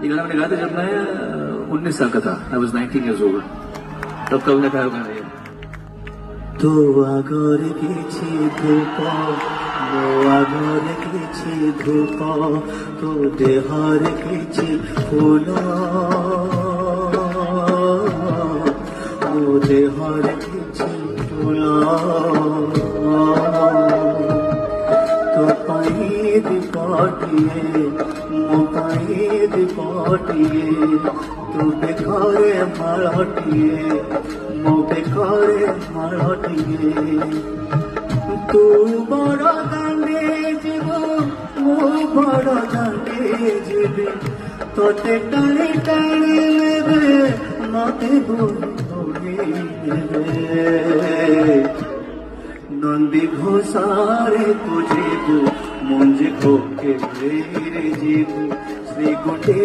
ये गाना मैंने गाया था जब मैं 19 साल का था. I was 19 years old. तब कभी ना गाया गाना ये. तो आगर किछि धूप मो आगर किछि धूप तो देहर किछि फूल मो देहर किछि फूल तो पाई दीपटिए मो पाई दीपटिए तू बेखारे मालटिए मो बेखारे मालटिए तू बड़ दांडे जीव मो बड़ दांडे जीवी तोते टाणी टाणी लेबे मते बोली लेबे नंदी घोषारे तुझे मुंज को के जीव श्री गुंडे